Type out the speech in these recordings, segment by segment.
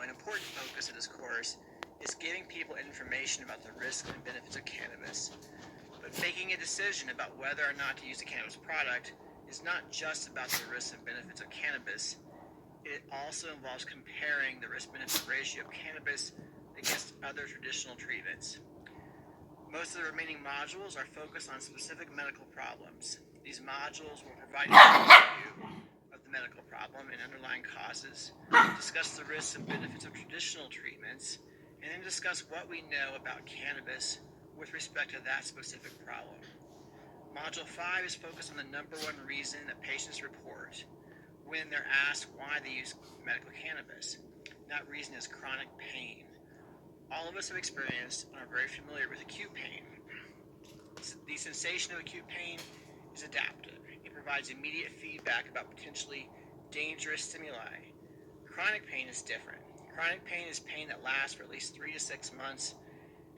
an important focus of this course is giving people information about the risks and benefits of cannabis. But making a decision about whether or not to use a cannabis product is not just about the risks and benefits of cannabis. It also involves comparing the risk-benefit ratio of cannabis against other traditional treatments. Most of the remaining modules are focused on specific medical problems. These modules will provide an overview of the medical problem and underlying causes, discuss the risks and benefits of traditional treatments, and then discuss what we know about cannabis with respect to that specific problem. Module 5 is focused on the number one reason that patients report when they're asked why they use medical cannabis. That reason is chronic pain. All of us have experienced and are very familiar with acute pain. The sensation of acute pain is adaptive. It provides immediate feedback about potentially dangerous stimuli. Chronic pain is different. Chronic pain is pain that lasts for at least 3 to 6 months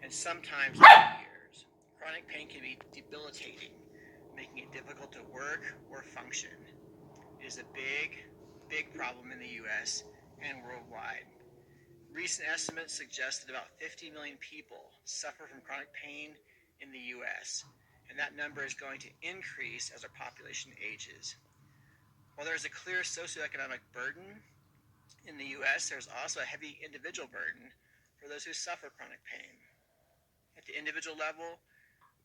and sometimes 2 years. Chronic pain can be debilitating, making it difficult to work or function. It is a big problem in the U.S. and worldwide. Recent estimates suggest that about 50 million people suffer from chronic pain in the U.S., and that number is going to increase as our population ages. While there is a clear socioeconomic burden in the U.S., there's also a heavy individual burden for those who suffer chronic pain. At the individual level,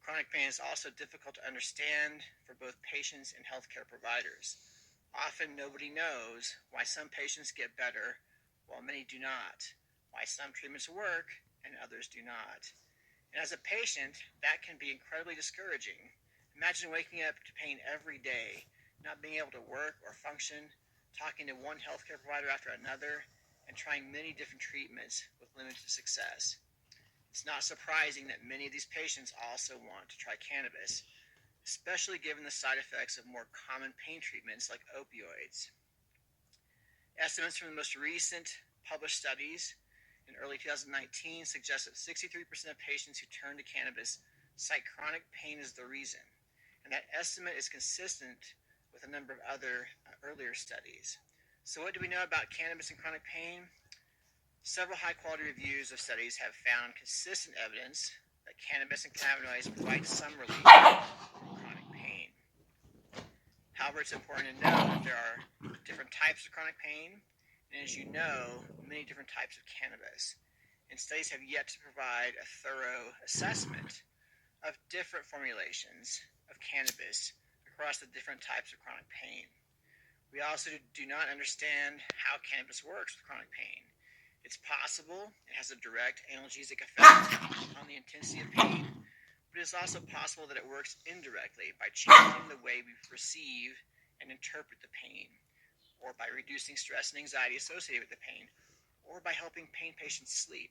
chronic pain is also difficult to understand for both patients and healthcare providers. Often nobody knows why some patients get better while many do not, why some treatments work and others do not. And as a patient, that can be incredibly discouraging. Imagine waking up to pain every day, not being able to work or function, talking to one healthcare provider after another, and trying many different treatments with limited success. It's not surprising that many of these patients also want to try cannabis, especially given the side effects of more common pain treatments like opioids. Estimates from the most recent published studies in early 2019 suggest that 63% of patients who turn to cannabis cite chronic pain as the reason, and that estimate is consistent with a number of other earlier studies. So what do we know about cannabis and chronic pain? Several high-quality reviews of studies have found consistent evidence that cannabis and cannabinoids provide some relief from chronic pain. However, it's important to know that there are different types of chronic pain, and as you know, many different types of cannabis. And studies have yet to provide a thorough assessment of different formulations of cannabis across the different types of chronic pain. We also do not understand how cannabis works with chronic pain. It's possible it has a direct analgesic effect on the intensity of pain, but it's also possible that it works indirectly by changing the way we perceive and interpret the pain, or by reducing stress and anxiety associated with the pain, or by helping pain patients sleep.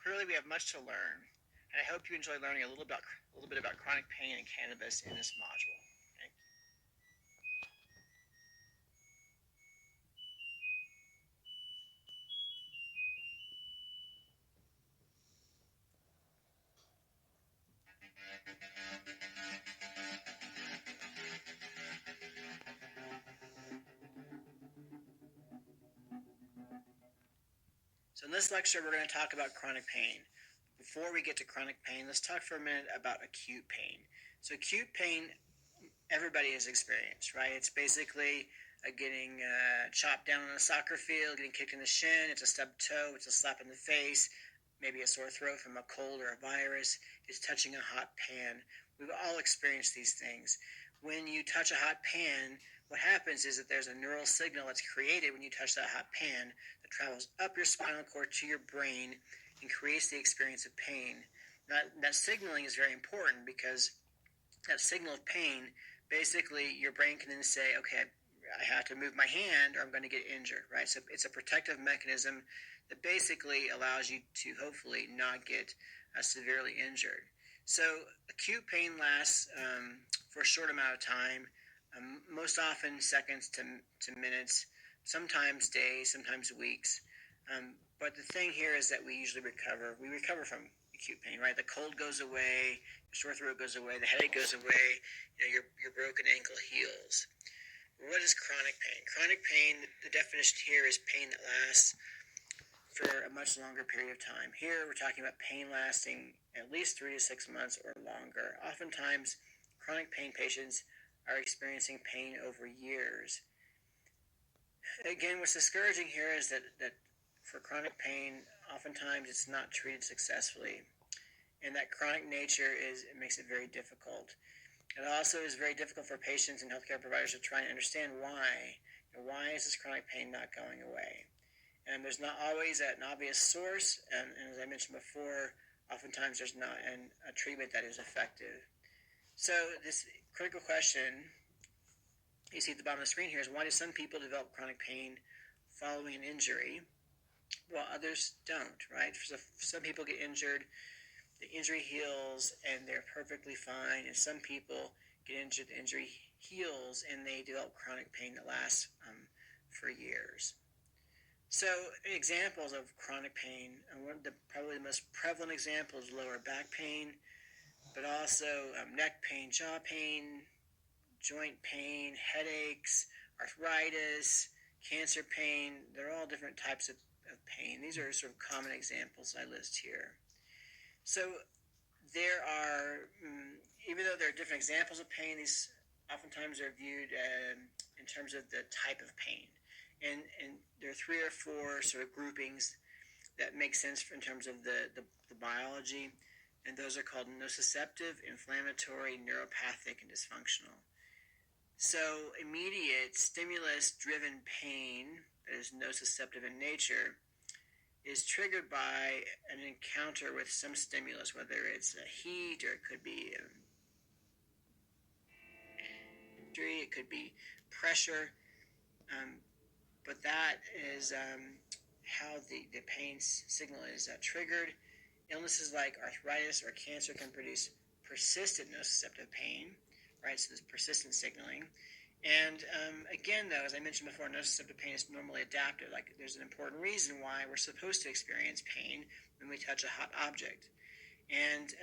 Clearly, we have much to learn, and I hope you enjoy learning a little bit about chronic pain and cannabis in this module. So in this lecture, we're going to talk about chronic pain. Before we get to chronic pain, let's talk for a minute about acute pain. So acute pain, everybody has experienced, right? It's basically getting chopped down on a soccer field, getting kicked in the shin, it's a stubbed toe, it's a slap in the face, maybe a sore throat from a cold or a virus, it's touching a hot pan. We've all experienced these things. When you touch a hot pan, what happens is that there's a neural signal that's created when you touch that hot pan that travels up your spinal cord to your brain and creates the experience of pain. That signaling is very important because that signal of pain, basically your brain can then say, okay, I have to move my hand or I'm going to get injured, right? So it's a protective mechanism that basically allows you to hopefully not get severely injured. So acute pain lasts for a short amount of time, most often seconds to minutes, sometimes days, sometimes weeks. But the thing here is that we usually recover. We recover from acute pain, right? The cold goes away, your sore throat goes away, the headache goes away, your broken ankle heals. What is chronic pain? Chronic pain, the definition here is pain that lasts for a much longer period of time. Here we're talking about pain lasting at least 3 to 6 months or longer. Oftentimes, chronic pain patients are experiencing pain over years. Again, what's discouraging here is that for chronic pain, oftentimes it's not treated successfully. And that chronic nature makes it very difficult. It also is very difficult for patients and healthcare providers to try and understand why. Why is this chronic pain not going away? And there's not always an obvious source, and as I mentioned before, oftentimes there's not a treatment that is effective. So this critical question you see at the bottom of the screen here is, why do some people develop chronic pain following an injury while others don't, right? So some people get injured, the injury heals, and they're perfectly fine, and some people get injured, the injury heals, and they develop chronic pain that lasts for years. So examples of chronic pain, and one of probably the most prevalent example is lower back pain, but also neck pain, jaw pain, joint pain, headaches, arthritis, cancer pain. They're all different types of pain. These are sort of common examples I list here. So there are, even though there are different examples of pain, these oftentimes are viewed in terms of the type of pain. And there are 3 or 4 sort of groupings that make sense in terms of the biology, and those are called nociceptive, inflammatory, neuropathic, and dysfunctional. So immediate stimulus-driven pain that is nociceptive in nature is triggered by an encounter with some stimulus, whether it's a heat or it could be it could be pressure, but that is how the pain signal is triggered. Illnesses like arthritis or cancer can produce persistent nociceptive pain, right? So there's persistent signaling. And again, though, as I mentioned before, nociceptive pain is normally adaptive. Like, there's an important reason why we're supposed to experience pain when we touch a hot object. And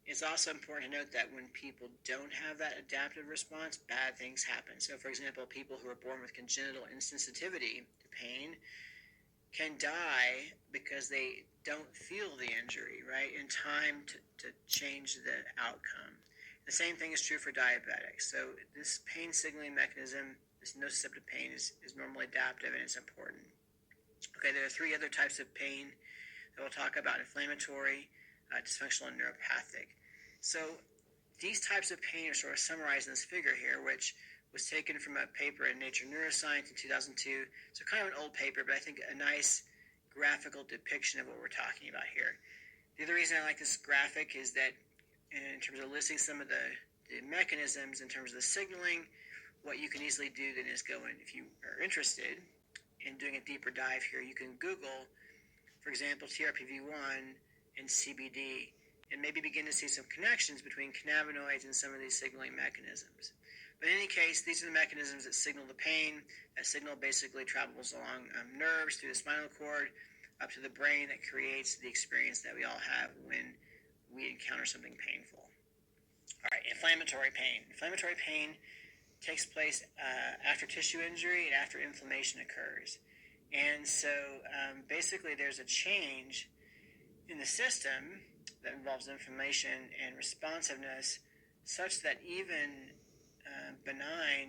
it's also important to note that when people don't have that adaptive response, bad things happen. So, for example, people who are born with congenital insensitivity to pain can die because they don't feel the injury, right, in time to change the outcome. The same thing is true for diabetics. So this pain signaling mechanism, this nociceptive pain, is normally adaptive, and it's important. Okay, there are 3 other types of pain that we'll talk about: inflammatory, dysfunctional, and neuropathic. So these types of pain are sort of summarized in this figure here, which was taken from a paper in Nature Neuroscience in 2002. So kind of an old paper, but I think a nice graphical depiction of what we're talking about here. The other reason I like this graphic is that in terms of listing some of the mechanisms in terms of the signaling, what you can easily do then is go in, if you are interested in doing a deeper dive here, you can Google, for example, TRPV1 and CBD, and maybe begin to see some connections between cannabinoids and some of these signaling mechanisms. But in any case, these are the mechanisms that signal the pain. That signal basically travels along nerves through the spinal cord up to the brain that creates the experience that we all have when we encounter something painful. All right, inflammatory pain. Inflammatory pain takes place after tissue injury and after inflammation occurs. And so basically there's a change in the system that involves inflammation and responsiveness, such that even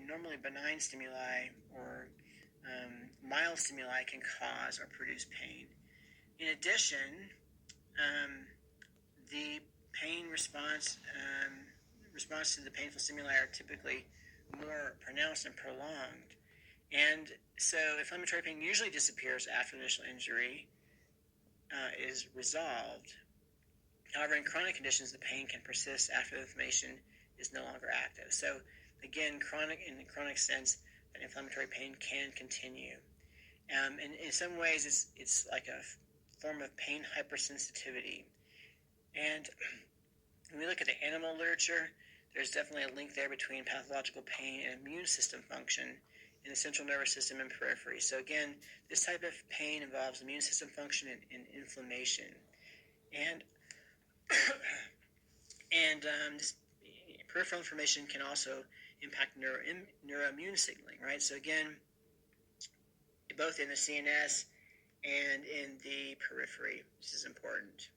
normally benign stimuli or mild stimuli can cause or produce pain. In addition, the pain response to the painful stimuli are typically more pronounced and prolonged. And so inflammatory pain usually disappears after the initial injury is resolved. However, in chronic conditions, the pain can persist after the inflammation is no longer active. So again, in the chronic sense, that inflammatory pain can continue. And in some ways, it's like a form of pain hypersensitivity. And when we look at the animal literature, there's definitely a link there between pathological pain and immune system function in the central nervous system and periphery. So again, this type of pain involves immune system function and inflammation. And this peripheral inflammation can also impact neuroimmune signaling, right? So again, both in the CNS and in the periphery. This is important.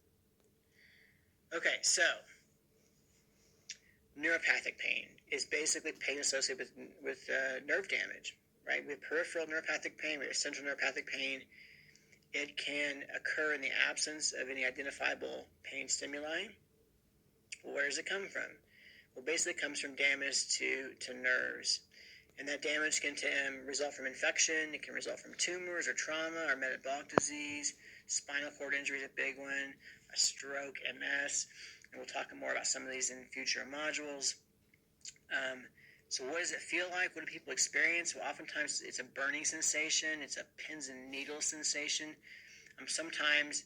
Okay, so neuropathic pain is basically pain associated with nerve damage, right? We have peripheral neuropathic pain, we have central neuropathic pain. It can occur in the absence of any identifiable pain stimuli. Well, where does it come from? Well, basically it comes from damage to nerves. And that damage can result from infection. It can result from tumors or trauma or metabolic disease. Spinal cord injury is a big one. A stroke, MS. And we'll talk more about some of these in future modules. So what does it feel like? What do people experience? Well, oftentimes it's a burning sensation. It's a pins and needles sensation. Sometimes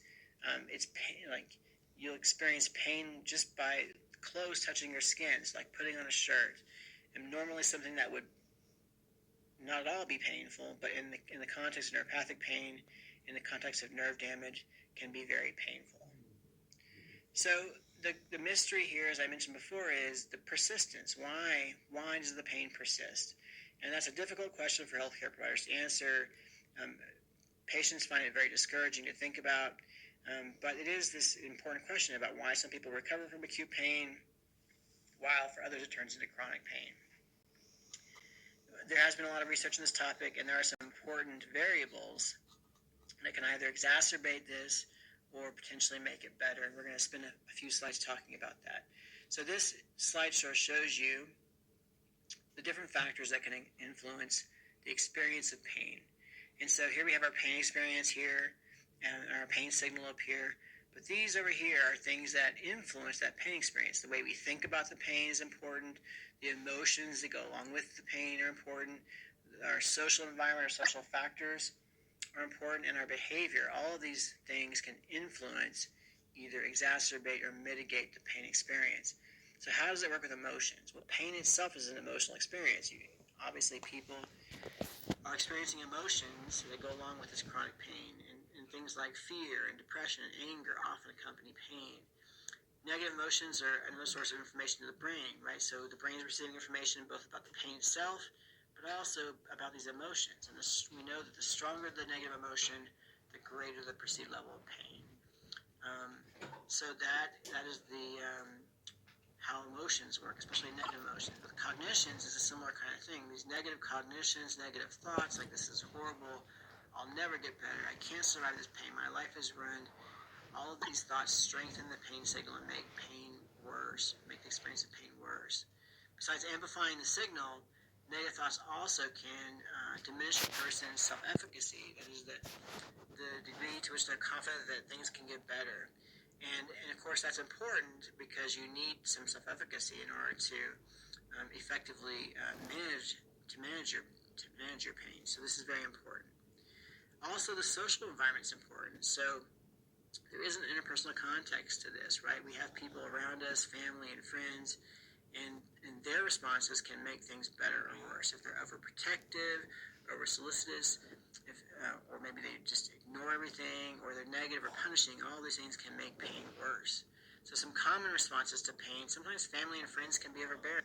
it's pain, like you'll experience pain just by clothes touching your skin. It's like putting on a shirt. And normally something that would not at all be painful, but in the context of neuropathic pain, in the context of nerve damage, can be very painful. So the mystery here, as I mentioned before, is the persistence. Why does the pain persist? And that's a difficult question for healthcare providers to answer. Patients find it very discouraging to think about, but it is this important question about why some people recover from acute pain, while for others it turns into chronic pain. There has been a lot of research on this topic, and there are some important variables that can either exacerbate this or potentially make it better. And we're going to spend a few slides talking about that. So this slideshow shows you the different factors that can influence the experience of pain. And so here we have our pain experience here and our pain signal up here. But these over here are things that influence that pain experience. The way we think about the pain is important. The emotions that go along with the pain are important. Our social environment, our social factors are important, and our behavior. All of these things can influence, either exacerbate or mitigate the pain experience. So how does it work with emotions? Well, pain itself is an emotional experience. Obviously, people are experiencing emotions that go along with this chronic pain, and things like fear and depression and anger often accompany pain. Negative emotions are another source of information to the brain, right? So the brain is receiving information both about the pain itself, but also about these emotions. And we know that the stronger the negative emotion, the greater the perceived level of pain. So that is the how emotions work, especially negative emotions. With cognitions is a similar kind of thing. These negative cognitions, negative thoughts, like this is horrible, I'll never get better, I can't survive this pain, my life is ruined. All of these thoughts strengthen the pain signal and make pain worse, make the experience of pain worse. Besides amplifying the signal, negative thoughts also can diminish a person's self-efficacy. That is the degree to which they're confident that things can get better. And of course that's important because you need some self-efficacy in order to effectively manage your pain. So this is very important. Also, the social environment is important. So there is an interpersonal context to this, right? We have people around us, family and friends, and their responses can make things better or worse. If they're overprotective, over solicitous, or maybe they just ignore everything, or they're negative or punishing, all these things can make pain worse. So some common responses to pain, sometimes family and friends can be overbearing.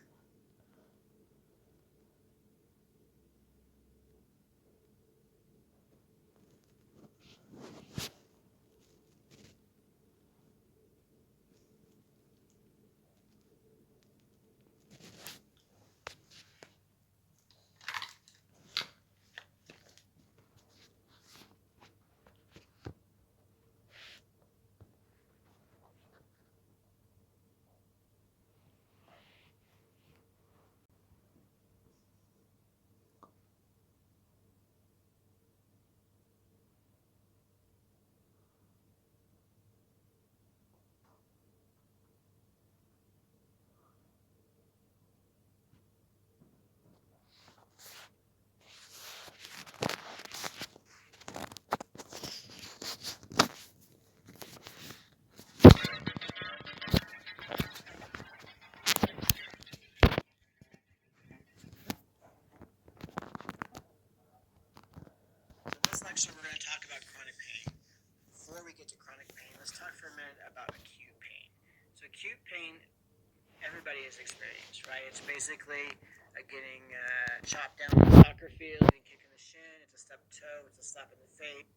So in this lecture we're going to talk about chronic pain. Before we get to chronic pain, let's talk for a minute about acute pain. So acute pain, everybody has experienced, right? It's basically getting chopped down on the soccer field, getting kicked in the shin, it's a stubbed toe, it's a slap in the face.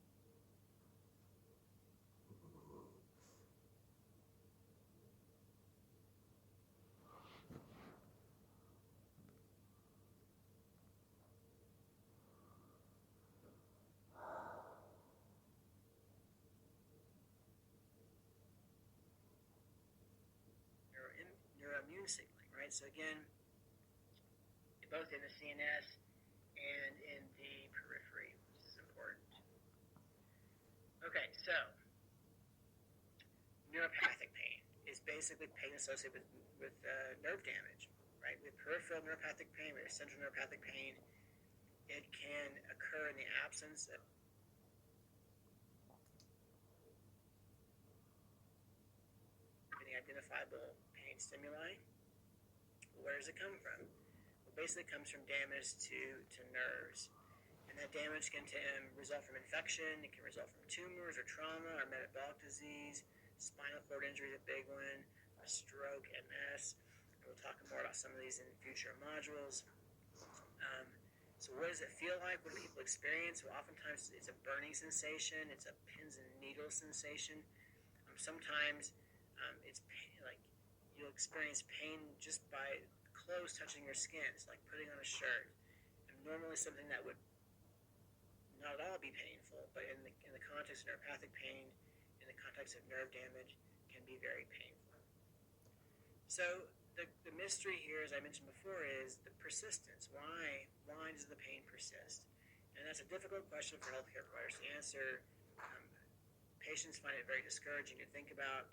pain signaling, right? So again, both in the CNS and in the periphery, which is important. Okay, so neuropathic pain is basically pain associated with nerve damage, right? With peripheral neuropathic pain, with central neuropathic pain, it can occur in the absence of any identifiable pain stimuli. Where does it come from? Well, basically it comes from damage to nerves. And that damage can result from infection, it can result from tumors or trauma or metabolic disease, spinal cord injury is a big one, a stroke, MS. And we'll talk more about some of these in future modules. So what does it feel like? What do people experience? Well, oftentimes it's a burning sensation, it's a pins and needles sensation. Sometimes it's pain, like you'll experience pain just by clothes touching your skin. It's like putting on a shirt. And normally something that would not at all be painful, but in the context of neuropathic pain, in the context of nerve damage, can be very painful. So the mystery here, as I mentioned before, is the persistence. Why does the pain persist? And that's a difficult question for healthcare providers to answer. Patients find it very discouraging to think about,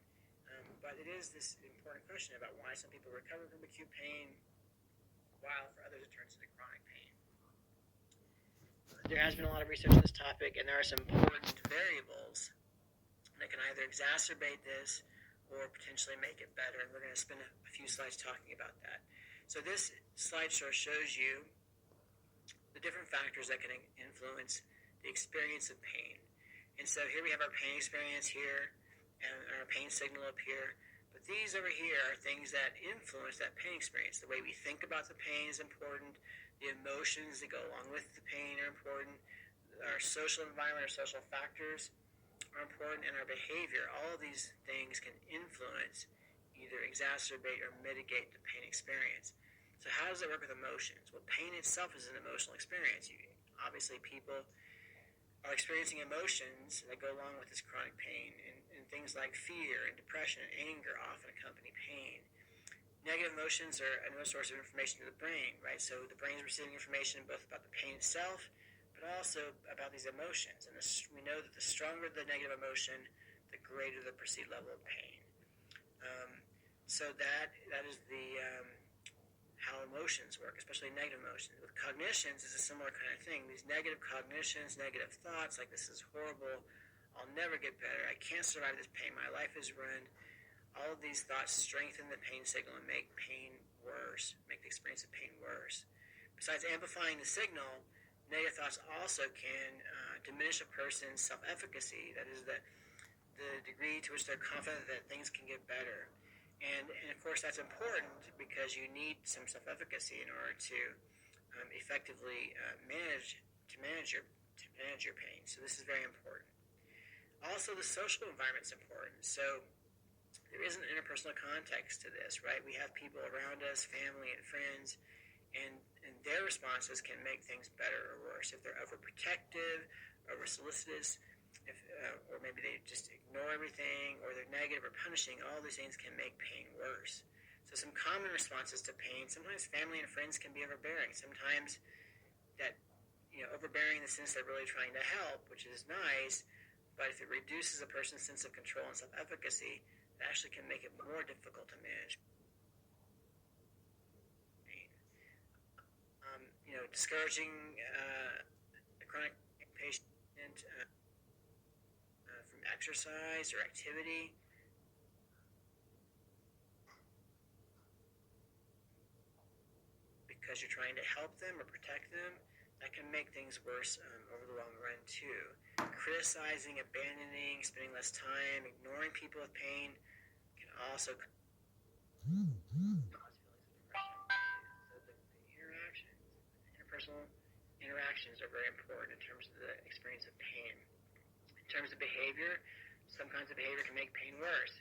but it is this important question about why some people recover from acute pain, while for others it turns into chronic pain. There has been a lot of research on this topic, and there are some important variables that can either exacerbate this or potentially make it better, and we're going to spend a few slides talking about that. So this slideshow shows you the different factors that can influence the experience of pain. And so here we have our pain experience here, and our pain signal up here, but these over here are things that influence that pain experience. The way we think about the pain is important, the emotions that go along with the pain are important, our social environment, our social factors are important, and our behavior. All of these things can influence, either exacerbate or mitigate the pain experience. So how does it work with emotions? Well, pain itself is an emotional experience. Obviously, people are experiencing emotions that go along with this chronic pain, and things like fear and depression and anger often accompany pain. Negative emotions are another source of information to the brain, right? So the brain is receiving information both about the pain itself, but also about these emotions. And we know that the stronger the negative emotion, the greater the perceived level of pain. So that is how emotions work, especially negative emotions. With cognitions, it's a similar kind of thing. These negative cognitions, negative thoughts, like this is horrible, I'll never get better, I can't survive this pain, my life is ruined. All of these thoughts strengthen the pain signal and make pain worse, make the experience of pain worse. Besides amplifying the signal, negative thoughts also can diminish a person's self-efficacy, that is the degree to which they're confident that things can get better. And of course that's important because you need some self-efficacy in order to effectively manage your pain. So this is very important. Also, the social environment is important. So there is an interpersonal context to this, right? We have people around us, family and friends, and their responses can make things better or worse. If they're overprotective, over-solicitous, or maybe they just ignore everything, or they're negative or punishing, all these things can make pain worse. So some common responses to pain, sometimes family and friends can be overbearing. Sometimes that, overbearing in the sense they're really trying to help, which is nice, but if it reduces a person's sense of control and self-efficacy, it actually can make it more difficult to manage pain. Discouraging a chronic patient from exercise or activity. Because you're trying to help them or protect them, that can make things worse over the long run too. Criticizing, abandoning, spending less time, ignoring people with pain can also cause feelings of depression. So the interpersonal interactions are very important in terms of the experience of pain. In terms of behavior, some kinds of behavior can make pain worse.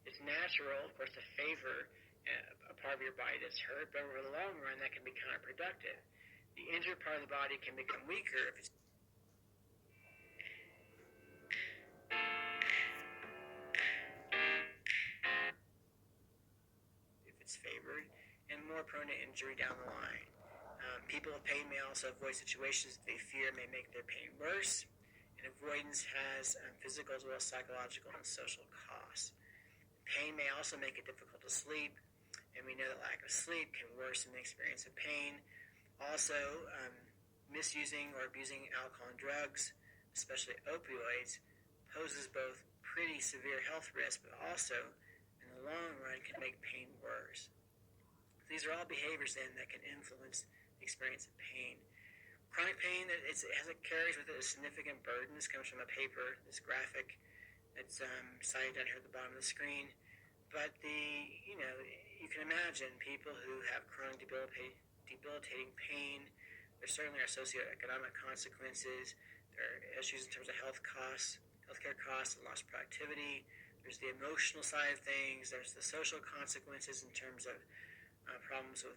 It's natural, of course, to favor a part of your body that's hurt, but over the long run, that can be counterproductive. The injured part of the body can become weaker if it's favored. prone to injury down the line. People with pain may also avoid situations that they fear may make their pain worse, and avoidance has physical as well as psychological and social costs. Pain may also make it difficult to sleep, and we know that lack of sleep can worsen the experience of pain. Also, misusing or abusing alcohol and drugs, especially opioids, poses both pretty severe health risks, but also, in the long run, can make pain worse. These are all behaviors then that can influence the experience of pain. Chronic pain, it carries with it a significant burden. This comes from a paper, this graphic that's cited down here at the bottom of the screen. But you can imagine people who have chronic debilitating pain. There certainly are socioeconomic consequences. There are issues in terms of healthcare costs, and lost productivity. There's the emotional side of things. There's the social consequences in terms of problems with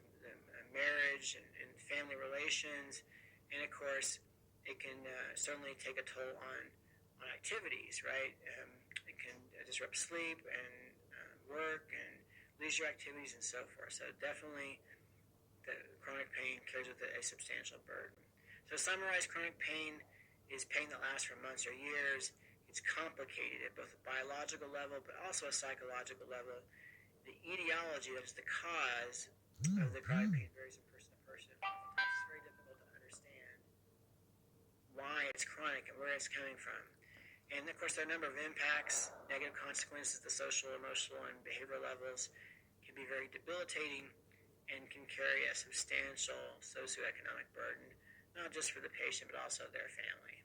marriage and family relations. And of course, it can certainly take a toll on activities, right? It can disrupt sleep and work and leisure activities and so forth. So definitely, the chronic pain carries with it a substantial burden. So to summarize, chronic pain is pain that lasts for months or years. It's complicated at both a biological level but also a psychological level. The etiology, that is the cause of the chronic pain, varies from person to person. It's very difficult to understand why it's chronic and where it's coming from. And of course, there are a number of impacts, negative consequences, the social, emotional, and behavioral levels can be very debilitating and can carry a substantial socioeconomic burden, not just for the patient, but also their family.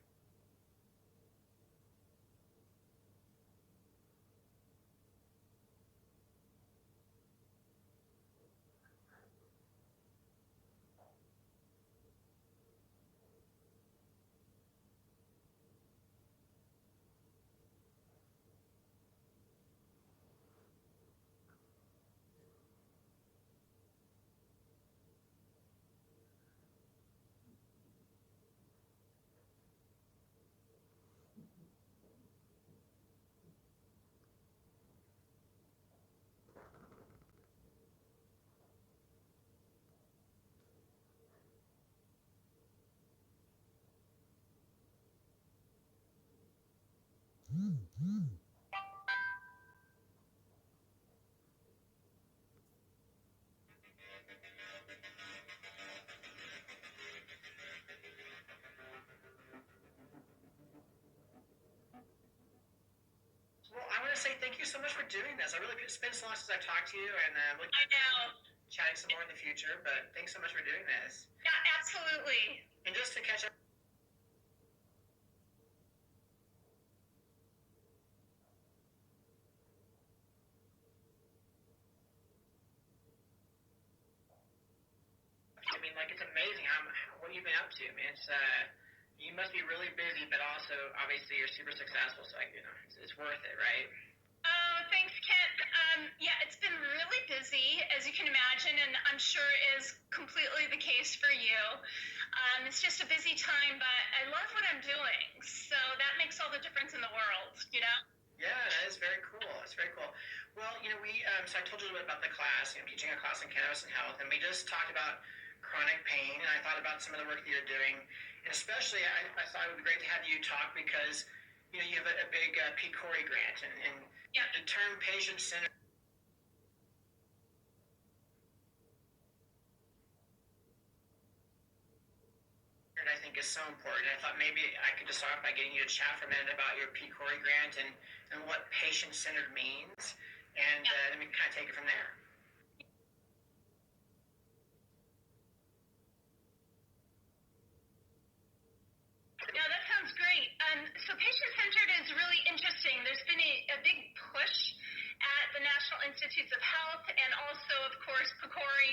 Well, I want to say thank you so much for doing this. It's been so long since I talked to you, and we'll I know. chatting some more in the future, but thanks so much for doing this. Yeah, absolutely. And just to catch up, I mean, like, it's amazing what you've been up to, man. You must be really busy, but also, obviously, you're super successful, so, it's worth it, right? Oh, thanks, Kent. Yeah, it's been really busy, as you can imagine, and I'm sure is completely the case for you. It's just a busy time, but I love what I'm doing, so that makes all the difference in the world, you know? Yeah, that is very cool. It's very cool. Well, so I told you a little bit about the class. I'm teaching a class in cannabis and health, and we just talked about chronic pain, and I thought about some of the work that you're doing. And especially, I thought it would be great to have you talk because, you have a big PCORI grant, and Yeah. the term patient-centered, I think, is so important. I thought maybe I could just start by getting you to chat for a minute about your PCORI grant and what patient-centered means, and then we can kind of take it from there. Yeah, that sounds great. So patient-centered is really interesting. There's been a big push at the National Institutes of Health and also, of course, PCORI,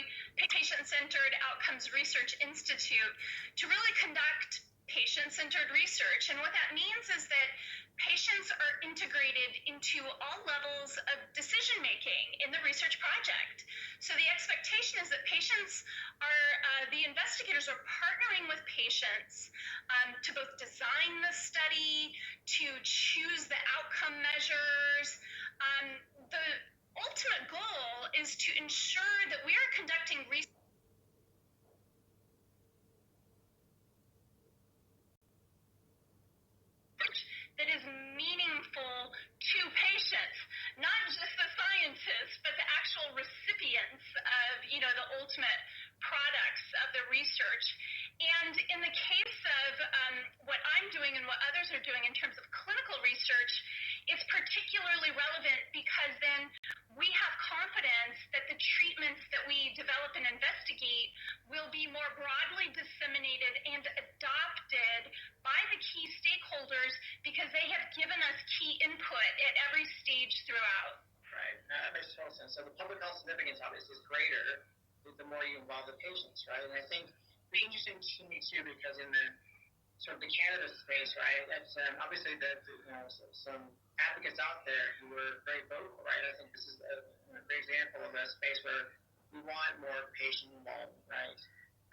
Patient-Centered Outcomes Research Institute, to really conduct patient-centered research. And what that means is that patients are integrated into all levels of decision-making in the research project. So the expectation is that the investigators are partnering with patients to both design the study, to choose the outcome measures. ultimate goal is to ensure that we are conducting research that is meaningful to patients, not just the scientists, but the actual recipients of, the ultimate products of the research. And in the case of what I'm doing and what others are doing in terms of clinical research, it's particularly relevant because then we have confidence that the treatments that we develop and investigate will be more broadly disseminated and adopted by the key stakeholders because they have given us key input at every stage throughout. Right. That makes total sense. So the public health significance obviously is greater the more you involve the patients, right? And I think it's interesting to me too because in the sort of the cannabis space, right? That's obviously some advocates out there who were very vocal, right? I think this is a great example of a space where we want more patient involvement, right?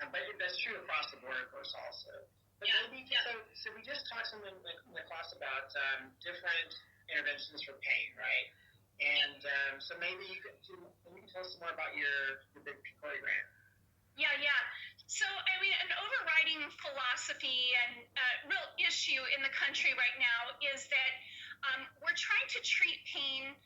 But that's true across the board, of course, also. But so we just talked something in the class about different interventions for pain, right? And so maybe you can tell us more about your big PCORI grant. Yeah. So, an overriding philosophy and real issue in the country right now is that we're trying to treat pain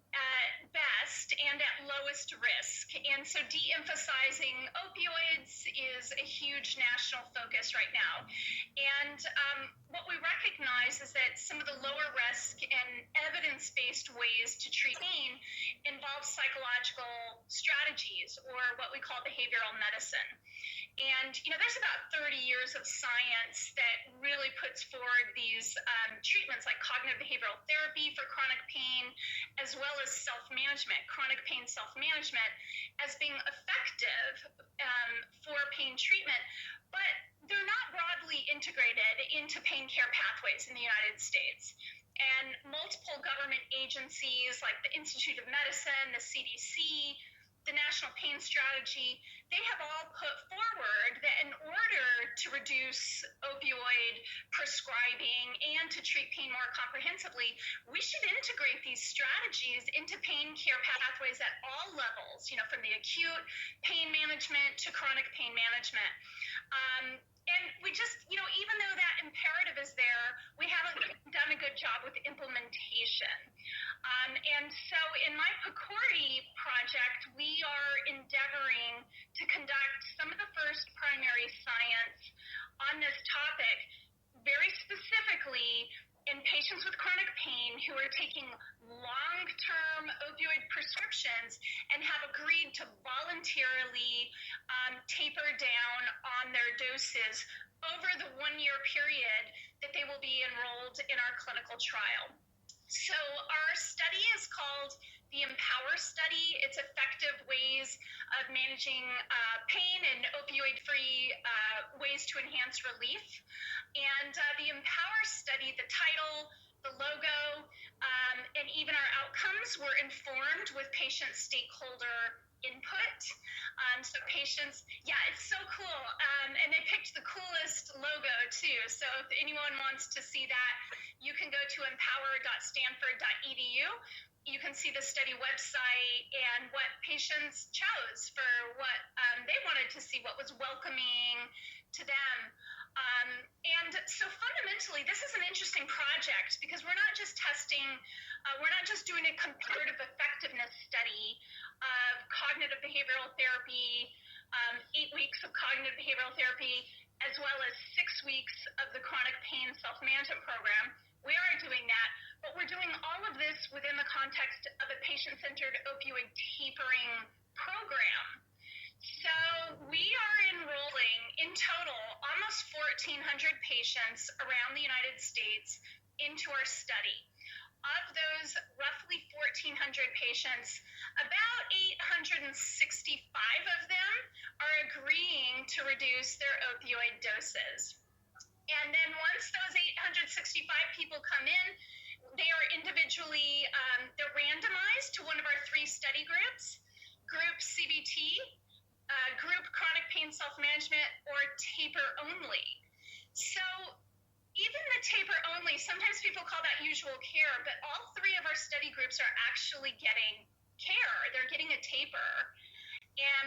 at best and at lowest risk. And so de-emphasizing opioids is a huge national focus right now. And what we recognize is that some of the lower risk and evidence-based ways to treat pain involve psychological strategies or what we call behavioral medicine. And, there's about 30 years of science that really puts forward these treatments like cognitive behavioral therapy for chronic pain, as well as self-management, chronic pain self-management, as being effective for pain treatment. But they're not broadly integrated into pain care pathways in the United States. And multiple government agencies like the Institute of Medicine, the CDC, the National Pain Strategy, they have all put forward that in order to reduce opioid prescribing and to treat pain more comprehensively, we should integrate these strategies into pain care pathways at all levels, from the acute pain management to chronic pain management. And we just, even though that imperative is there, we haven't done a good job with implementation. And so in my PCORI project, we are endeavoring to conduct some of the first primary science on this topic, very specifically in patients with chronic pain who are taking long-term opioid prescriptions and have agreed to voluntarily taper down on their doses over the 1-year period that they will be enrolled in our clinical trial. So our study is called the Empower Study. It's effective ways of managing pain and opioid-free ways to enhance relief. And the Empower Study, the title, the logo, and even our outcomes were informed with patient stakeholder input. So patients, it's so cool. And they picked the coolest logo too. So if anyone wants to see that, you can go to empower.stanford.edu. You can see the study website and what patients chose for what they wanted to see, what was welcoming to them. And so fundamentally, this is an interesting project because we're not just testing, we're not just doing a comparative effectiveness study of cognitive behavioral therapy, 8 weeks of cognitive behavioral therapy, as well as 6 weeks of the chronic pain self-management program. We are doing that, but we're doing all of this within the context of a patient-centered opioid tapering program. So we are enrolling in total almost 1,400 patients around the United States into our study. Of those roughly 1,400 patients, about 865 of them are agreeing to reduce their opioid doses. And then once those 865 people come in, they are individually, they're randomized to one of our 3 study groups, group CBT, group chronic pain self-management, or taper only. So even the taper only, sometimes people call that usual care, but all 3 of our study groups are actually getting care. They're getting a taper.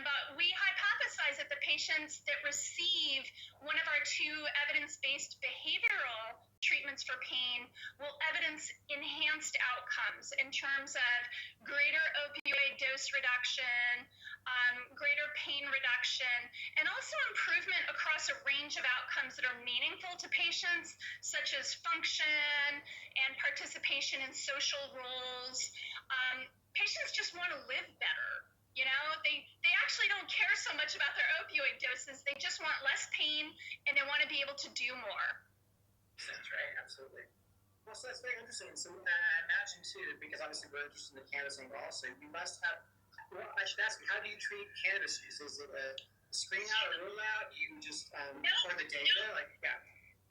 But we hypothesize that the patients that receive one of our two evidence-based behavioral treatments for pain will evidence enhanced outcomes in terms of greater opioid dose reduction, greater pain reduction, and also improvement across a range of outcomes that are meaningful to patients, such as function and participation in social roles. Patients just want to live better. You know, they actually don't care so much about their opioid doses. They just want less pain, and they want to be able to do more. That's right, absolutely. Well, so that's very interesting. So I imagine, too, because obviously we're interested in the cannabis angle also, you must have, well, I should ask you, how do you treat cannabis use? Is it a screen out or rule out? You just for the data? Like, yeah.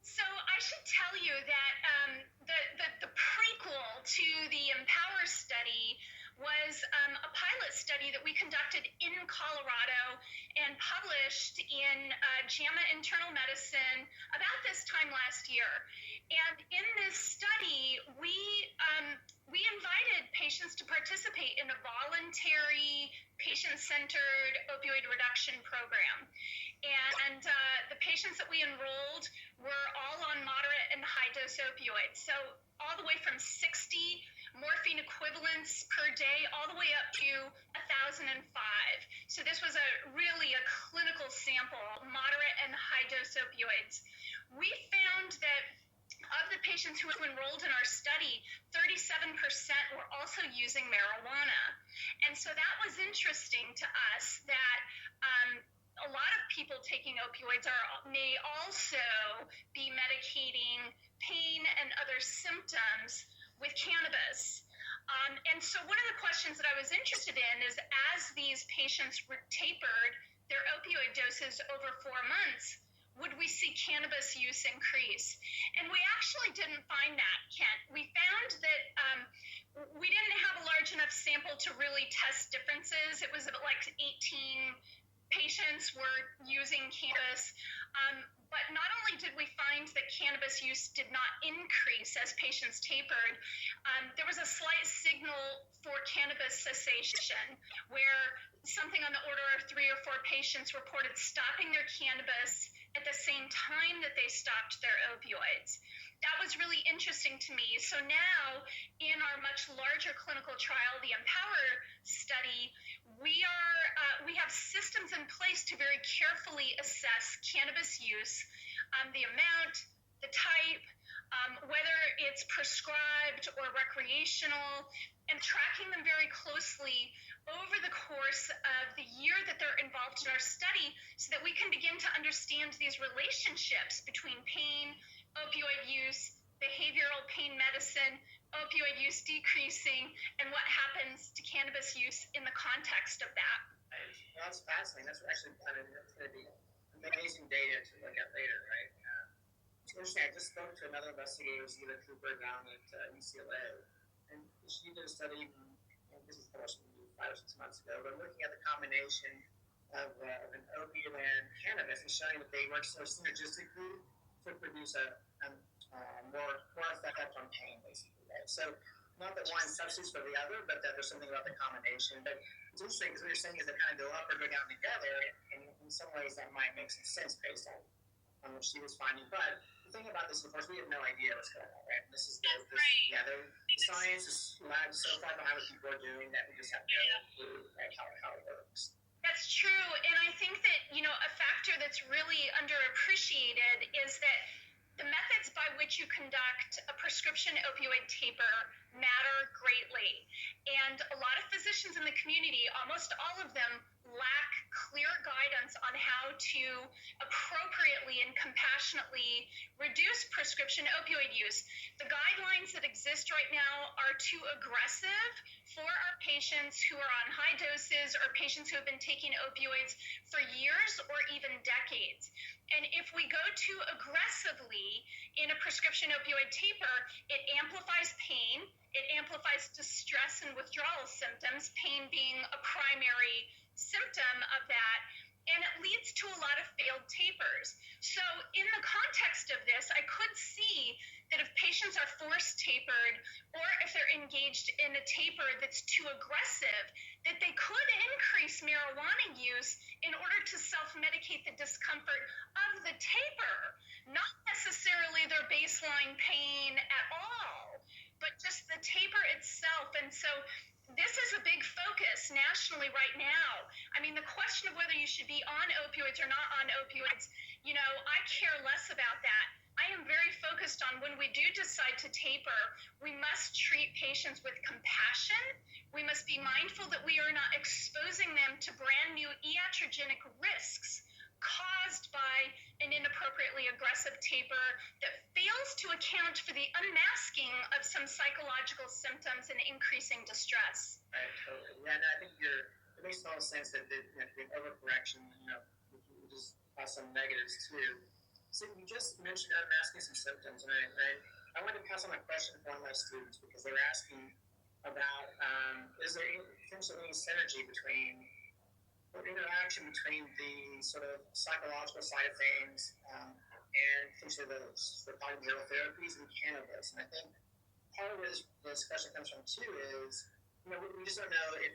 So I should tell you that the prequel to the Empower study was a pilot study that we conducted in Colorado and published in JAMA Internal Medicine about this time last year. And in this study, we invited patients to participate in a voluntary, patient-centered opioid reduction program. And the patients that we enrolled were all on moderate and high-dose opioids. So all the way from 60 morphine equivalents per day all the way up to 1,005. So this was really a clinical sample, moderate and high-dose opioids. We found that of the patients who enrolled in our study, 37% were also using marijuana. And so that was interesting to us that a lot of people taking opioids may also be medicating pain and other symptoms with cannabis. And so one of the questions that I was interested in is, as these patients were tapered their opioid doses over 4 months, would we see cannabis use increase? And we actually didn't find that, Kent. We found that we didn't have a large enough sample to really test differences. It was like 18 patients were using cannabis. But not only did we find that cannabis use did not increase as patients tapered, there was a slight signal for cannabis cessation, where something on the order of 3 or 4 patients reported stopping their cannabis at the same time that they stopped their opioids. That was really interesting to me. So now, in our much larger clinical trial, the Empower study, we have systems in place to very carefully assess cannabis use, the amount, the type, whether it's prescribed or recreational, and tracking them very closely over the course of the year that they're involved in our study, so that we can begin to understand these relationships between pain, opioid use, behavioral pain medicine, opioid use decreasing, and what happens to cannabis use in the context of that. Well, that's fascinating. That's actually, I mean, that's going to be amazing data to look at later, right? It's interesting. I just spoke to another investigator, Zita Cooper, down at UCLA, and she did a study, and this is published 5 or 6 months ago, but looking at the combination of an opiate and cannabis and showing that they work so synergistically to produce a more effect on pain, basically, right? So not that one substitutes for the other, but that there's something about the combination. But it's interesting because what you're saying is they kind of go up or go down together, and in some ways that might make some sense based on what she was finding. But the thing about this, of course, we have no idea what's going on, right? This is the science is lagged so far behind what people are doing that we just have no clue, right, how it works. That's true, and I think that, a factor that's really underappreciated is that the methods by which you conduct a prescription opioid taper matter greatly. And a lot of physicians in the community, almost all of them, lack clear guidance on how to appropriately and compassionately reduce prescription opioid use. The guidelines that exist right now are too aggressive for our patients who are on high doses or patients who have been taking opioids for years or even decades. And if we go too aggressively in a prescription opioid taper, it amplifies pain, it amplifies distress and withdrawal symptoms, pain being a primary symptom of that, and it leads to a lot of failed tapers. So in the context of this, I could see that if patients are force tapered or if they're engaged engaged in a taper that's too aggressive, that they could increase marijuana use in order to self-medicate the discomfort of the taper, not necessarily their baseline pain at all, but just the taper itself. And so this is a big focus nationally right now. I mean, the question of whether you should be on opioids or not on opioids, I care less about that. I am very focused on when we do decide to taper, we must treat patients with compassion. We must be mindful that we are not exposing them to brand new iatrogenic risks caused by an inappropriately aggressive taper that fails to account for the unmasking of some psychological symptoms and increasing distress. Right, totally. Yeah, and I think it makes a lot of sense that the overcorrection, we just have some negatives too. So you just mentioned unmasking some symptoms, and I wanted to pass on a question for one of my students because they were asking about is there potentially any synergy between or interaction between the sort of psychological side of things and potentially the behavioral therapies and cannabis. And I think part of this discussion comes from too is, we just don't know if,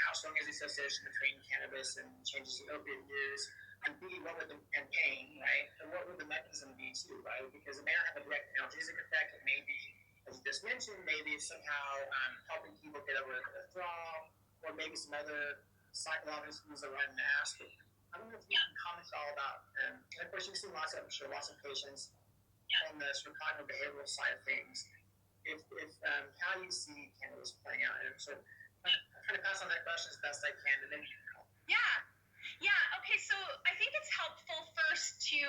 how strong is the association between cannabis and changes in opiate use, and B, what would and pain, right? And what would the mechanism be too, right? Because it may not have a direct analgesic effect. It may be, as you just mentioned, maybe it's somehow helping people get over the withdrawal, or maybe some other psychological things that run mask. I don't know if you can comment all about, and of course you've seen lots of patients on the sort of cognitive behavioral side of things. If how you see cannabis playing out, and so I'm trying to pass on that question as best I can, and then you can help. Yeah. Okay, so I think it's helpful first to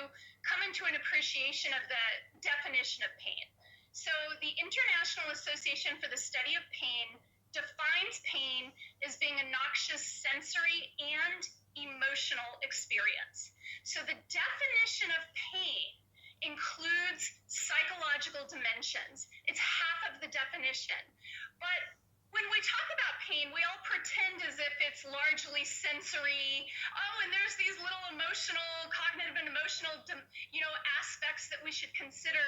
come into an appreciation of the definition of pain. So the International Association for the Study of Pain defines pain as being a noxious sensory and emotional experience. So the definition of pain includes psychological dimensions. It's half of the definition. But when we talk about pain, we all pretend as if it's largely sensory. Oh, and there's these little cognitive and emotional, aspects that we should consider.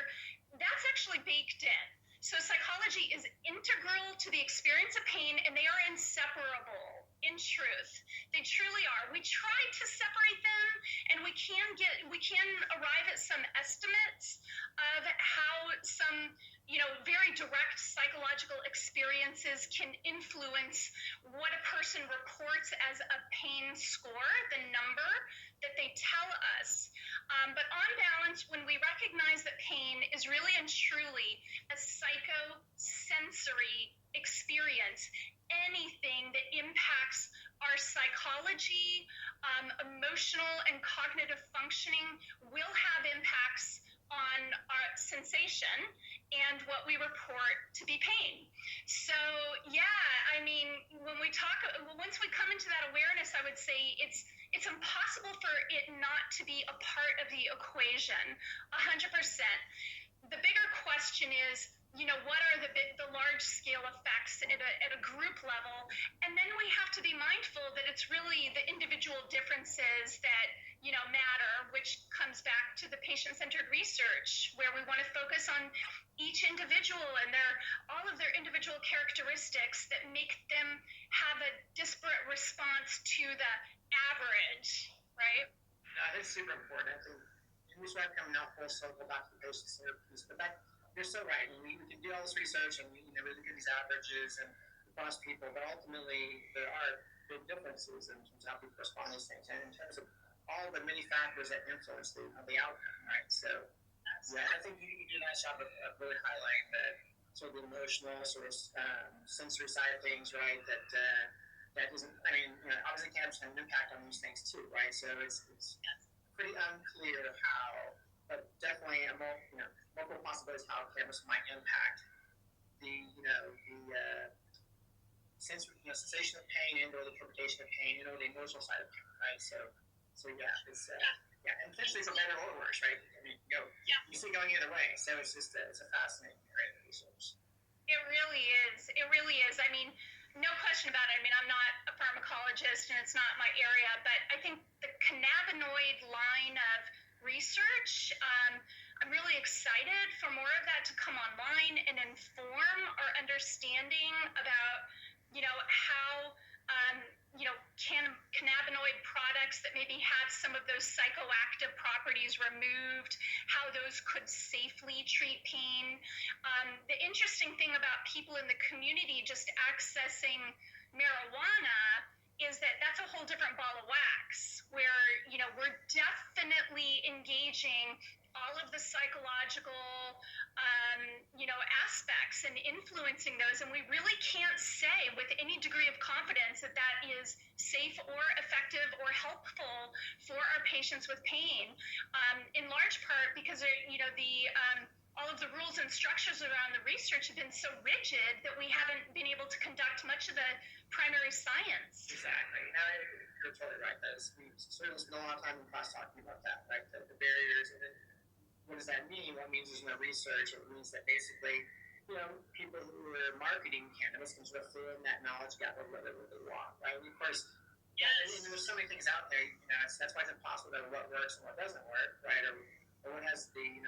That's actually baked in. So psychology is integral to the experience of pain, and they are inseparable, in truth. They truly are. We try to separate them, and we can arrive at some estimates of how some, very direct psychological experiences can influence what a person reports as a pain score, the number that they tell us. But on balance, when we recognize that pain is really and truly a psychosensory experience, anything that impacts our psychology, emotional and cognitive functioning will have impacts on our sensation and what we report to be pain. So once we come into that awareness, I would say it's impossible for it not to be a part of the equation, 100%. The bigger question is, what are the large scale effects at a group level? And then we have to be mindful that it's really the individual differences that, matter, which comes back to the patient-centered research, where we want to focus on each individual and all of their individual characteristics that make them have a disparate response to the average, right? That's super important. I think this is why I'm coming out full circle back to the patient-centered piece. But you're so right. We can do all this research and we look at these averages and across people, but ultimately there are big differences in terms of how people respond to these things, and in terms of all the many factors that influence the outcome, right? So, yeah, I think you do a nice job of really highlighting the sort of the emotional, sort of sensory side of things, right? That isn't. I mean, obviously, cannabis has an impact on these things too, right? So it's pretty unclear how, but definitely multiple possibilities how cannabis might impact the sensation of pain and or the interpretation of pain and or the emotional side of pain, right? So yeah, it's and potentially for better or worse, right? I mean, you see going either way. So it's just it's a fascinating area of research. It really is. It really is. I mean, no question about it. I mean, I'm not a pharmacologist and it's not my area, but I think the cannabinoid line of research, I'm really excited for more of that to come online and inform our understanding about, how, cannabinoid products that maybe have some of those psychoactive properties removed, how those could safely treat pain. The interesting thing about people in the community just accessing marijuana is that that's a whole different ball of wax, where, we're definitely engaging all of the psychological, aspects and influencing those. And we really can't say with any degree of confidence that that is safe or effective or helpful for our patients with pain, in large part because, all of the rules and structures around the research have been so rigid that we haven't been able to conduct much of the primary science. Exactly. You're totally right. We certainly spent a lot of time in class talking about that, right? The barriers, and then what does that mean? What means there's no research? It means that basically, people who are marketing cannabis can sort of fill in that knowledge gap of whether they want, right? And of course, and there's so many things out there, that's why it's impossible to know what works and what doesn't work, right? Or what has the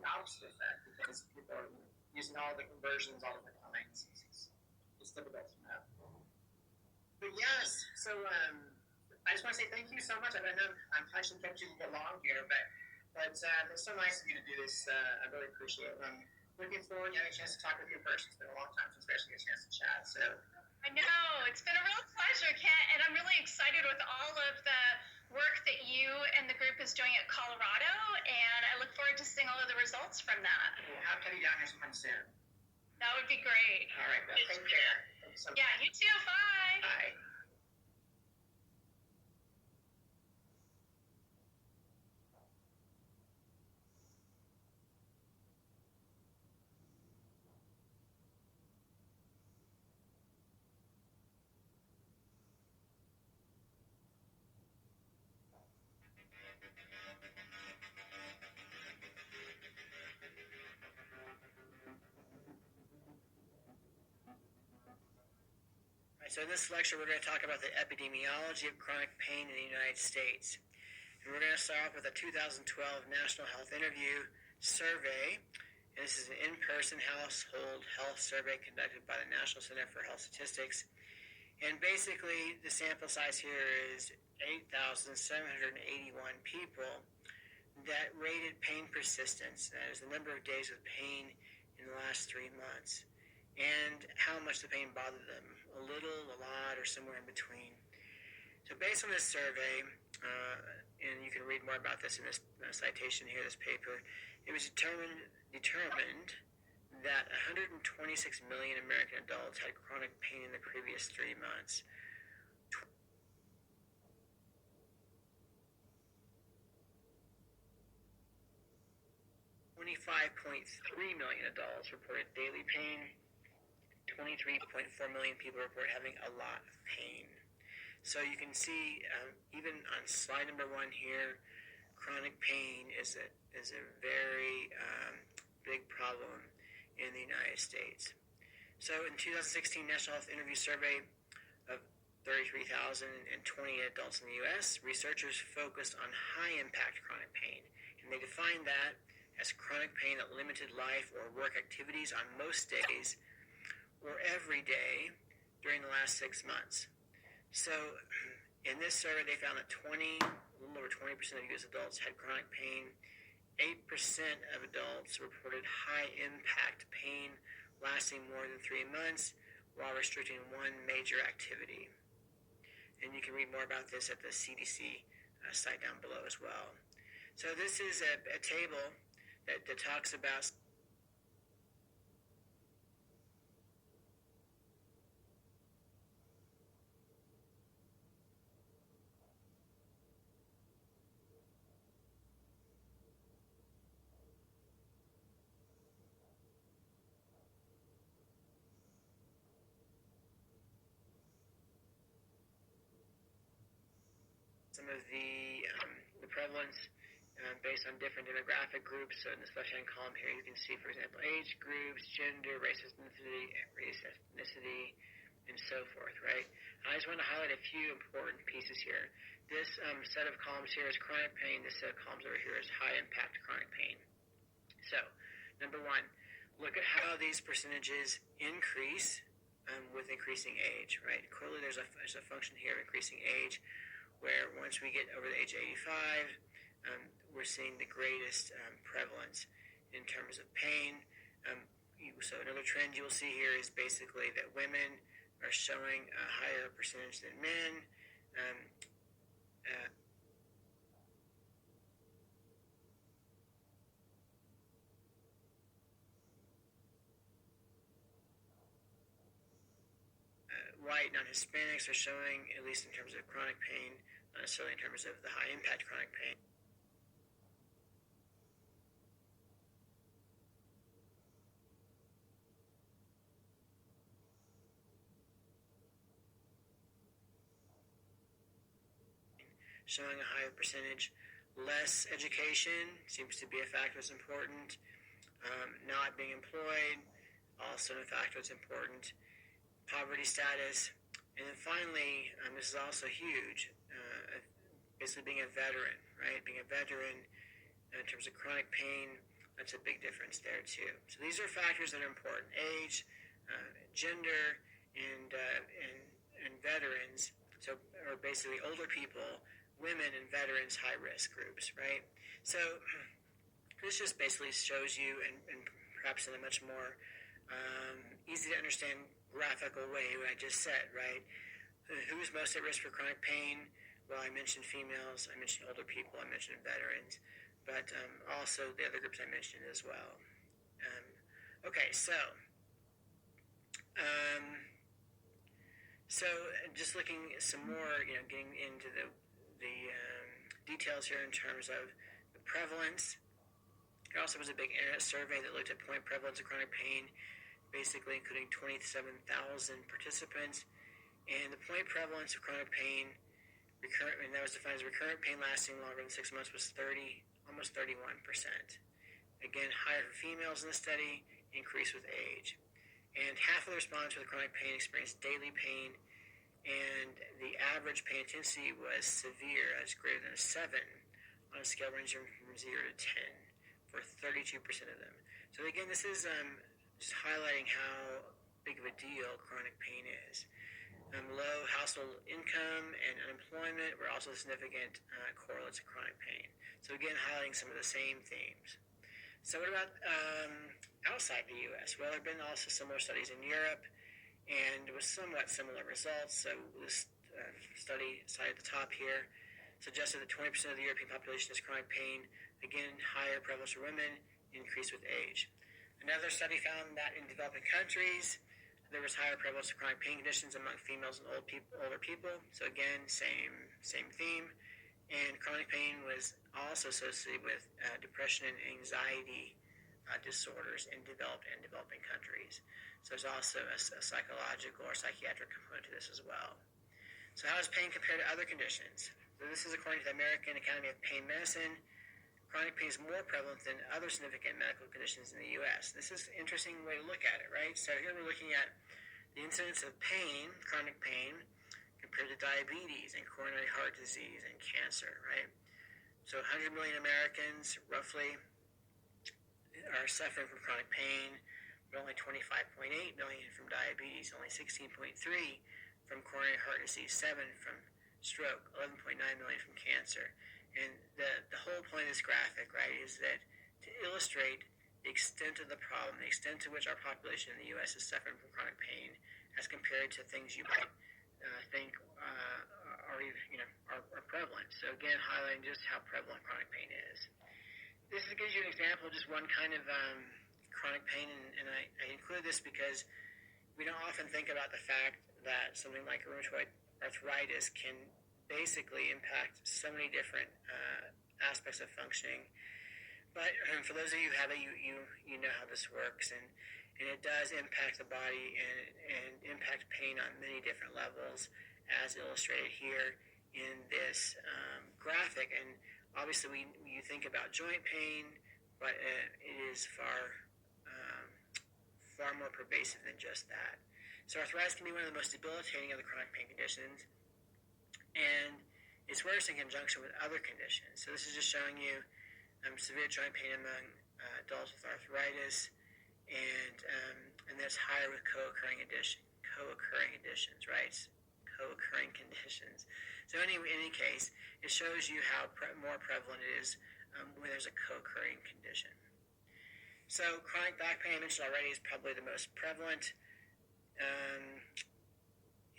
opposite effect, because people are using all the conversions, all different kinds. It's difficult to know. But yes, so I just want to say thank you so much. I know I shouldn't kept you long here, but it's so nice of you to do this. I really appreciate it. I'm looking forward to having a chance to talk with you in person. It's been a long time since we actually get a chance to chat. So I know, it's been a real pleasure, Kent, and I'm really excited with all of the work that you and the group is doing at Colorado, and I look forward to seeing all of the results from that. We'll have to have you down here sometime soon. That would be great. All right, Beth. Take care. Yeah, you too. Bye. Bye. So in this lecture, we're going to talk about the epidemiology of chronic pain in the United States. And we're going to start off with a 2012 National Health Interview Survey. And this is an in-person household health survey conducted by the National Center for Health Statistics. And basically, the sample size here is 8,781 people that rated pain persistence. That is the number of days of pain in the last 3 months, and how much the pain bothered them. A little, a lot, or somewhere in between. So based on this survey, and you can read more about this in this citation here, this paper, it was determined that 126 million American adults had chronic pain in the previous 3 months. 25.3 million adults reported daily pain. 23.4 million people report having a lot of pain. So you can see, even on slide number 1 here, chronic pain is a very big problem in the United States. So in 2016 National Health Interview Survey of 33,020 adults in the U.S., researchers focused on high-impact chronic pain, and they defined that as chronic pain that limited life or work activities on most days or every day during the last 6 months. So in this survey, they found that a little over 20% of U.S. adults had chronic pain. 8% of adults reported high-impact pain lasting more than 3 months while restricting one major activity. And you can read more about this at the CDC site down below as well. So this is a table that talks about some of the prevalence based on different demographic groups. So in this left-hand column here, you can see, for example, age groups, gender, race, ethnicity, and so forth, right? I just want to highlight a few important pieces here. This set of columns here is chronic pain. This set of columns over here is high-impact chronic pain. So, number 1, look at how these percentages increase with increasing age, right? Clearly there's a function here of increasing age where once we get over the age of 85, we're seeing the greatest prevalence in terms of pain. So another trend you will see here is basically that women are showing a higher percentage than men. White non-Hispanics are showing, at least in terms of chronic pain, not necessarily in terms of the high-impact chronic pain. Showing a higher percentage. Less education seems to be a factor that's important. Not being employed, also a factor that's important. Poverty status. And then finally, this is also huge, basically being a veteran, right? Being a veteran in terms of chronic pain, that's a big difference there too. So these are factors that are important. Age, gender, and veterans, so or basically older people, women and veterans, high risk groups, right? So this just basically shows you, and perhaps in a much more easy to understand graphical way, what I just said, right? Who's most at risk for chronic pain? Well, I mentioned females, I mentioned older people, I mentioned veterans, but also the other groups I mentioned as well. Okay, so just looking at some more, getting into the details here in terms of the prevalence. There also was a big internet survey that looked at point prevalence of chronic pain, basically including 27,000 participants. And the point prevalence of chronic pain, and that was defined as recurrent pain lasting longer than 6 months, was almost 31%. Again, higher for females in the study, increased with age. And half of the respondents with chronic pain experienced daily pain, and the average pain intensity was severe, that's greater than a 7 on a scale ranging from 0 to 10 for 32% of them. So again, this is just highlighting how big of a deal chronic pain is. Low household income and unemployment were also significant correlates of chronic pain. So again, highlighting some of the same themes. So what about outside the U.S.? Well, there have been also similar studies in Europe, and with somewhat similar results. So this study cited at the top here suggested that 20% of the European population has chronic pain. Again, higher prevalence for women, increase with age. Another study found that in developing countries, there was higher prevalence of chronic pain conditions among females and older people. So again, same theme. And chronic pain was also associated with depression and anxiety disorders in developed and developing countries. So there's also a psychological or psychiatric component to this as well. So how does pain compare to other conditions? So this is according to the American Academy of Pain Medicine. Chronic pain is more prevalent than other significant medical conditions in the U.S. This is an interesting way to look at it, right? So here we're looking at the incidence of pain, chronic pain, compared to diabetes and coronary heart disease and cancer, right? So 100 million Americans, roughly, are suffering from chronic pain, but only 25.8 million from diabetes, only 16.3 from coronary heart disease, 7 from stroke, 11.9 million from cancer. And the whole point of this graphic, right, is that to illustrate the extent of the problem, the extent to which our population in the U.S. is suffering from chronic pain, as compared to things you might think are prevalent. So again, highlighting just how prevalent chronic pain is. This gives you an example of just one kind of chronic pain, and I include this because we don't often think about the fact that something like rheumatoid arthritis can basically impact so many different aspects of functioning. But for those of you who have it, you know how this works, and it does impact the body and impact pain on many different levels, as illustrated here in this graphic. And obviously, you think about joint pain, but it is far more pervasive than just that. So arthritis can be one of the most debilitating of the chronic pain conditions, and it's worse in conjunction with other conditions. So this is just showing you severe joint pain among adults with arthritis, and that's higher with co-occurring additions, right? Co-occurring conditions. So in any case, it shows you how more prevalent it is when there's a co-occurring condition. So chronic back pain, I mentioned already, is probably the most prevalent.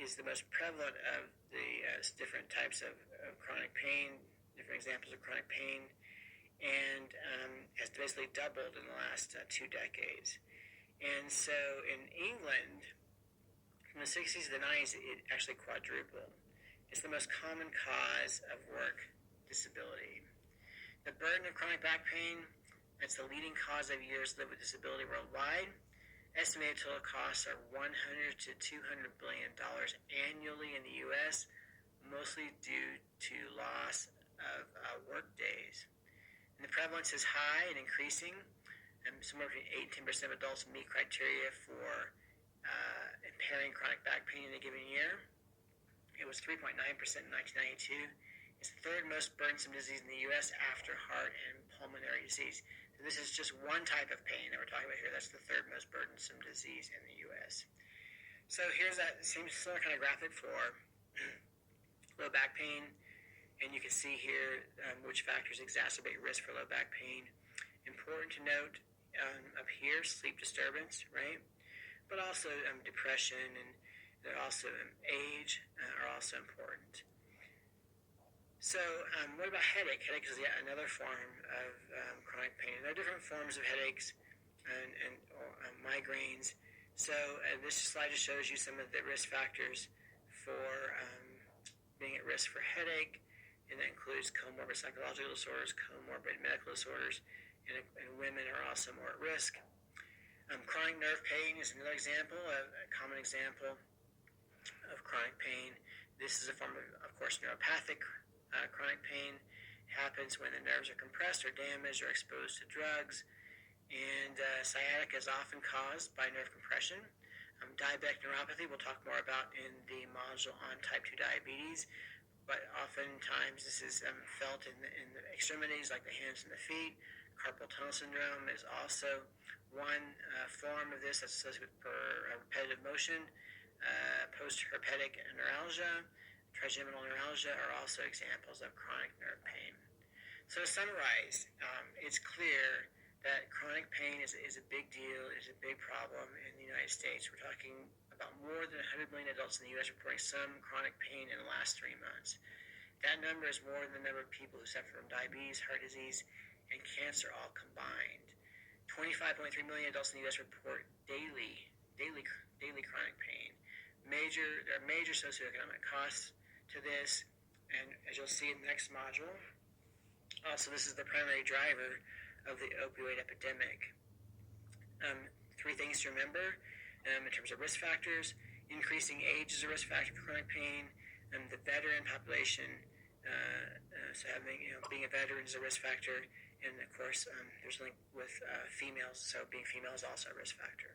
Is the most prevalent of the different types of chronic pain, different examples of chronic pain, and has basically doubled in the last 2 decades. And so in England, from the 60s to the 90s, it actually quadrupled. It's the most common cause of work disability. The burden of chronic back pain, it's the leading cause of years lived with disability worldwide. Estimated total costs are $100 to $200 billion annually in the U.S., mostly due to loss of work days. And the prevalence is high and increasing. Somewhere between 8 and 10% of adults meet criteria for impairing chronic back pain in a given year. It was 3.9% in 1992. It's the third most burdensome disease in the U.S. after heart and pulmonary disease. So this is just one type of pain that we're talking about here. That's the third most burdensome disease in the U.S. So here's that same similar kind of graphic for low back pain. And you can see here which factors exacerbate risk for low back pain. Important to note up here, sleep disturbance, right? But also depression and also age are also important. So what about headache? Headache is yet another form of chronic pain. There are different forms of headaches and migraines. So this slide just shows you some of the risk factors for being at risk for headache, and that includes comorbid psychological disorders, comorbid medical disorders, and women are also more at risk. Chronic nerve pain is another example, a common example of chronic pain. This is a form of course, neuropathic chronic pain. It happens when the nerves are compressed or damaged or exposed to drugs. And sciatica is often caused by nerve compression. Diabetic neuropathy we'll talk more about in the module on type 2 diabetes. But oftentimes this is felt in the extremities like the hands and the feet. Carpal tunnel syndrome is also one form of this that's associated with repetitive motion. Post-herpetic neuralgia, trigeminal neuralgia are also examples of chronic nerve pain. So to summarize, it's clear that chronic pain is a big deal, is a big problem in the United States. We're talking about more than 100 million adults in the U.S. reporting some chronic pain in the last 3 months. That number is more than the number of people who suffer from diabetes, heart disease, and cancer all combined. 25.3 million adults in the U.S. report daily chronic pain. There are major socioeconomic costs to this, and as you'll see in the next module, also this is the primary driver of the opioid epidemic. 3 things to remember in terms of risk factors. Increasing age is a risk factor for chronic pain. The veteran population, so being a veteran is a risk factor, and of course there's a link with females, so being female is also a risk factor.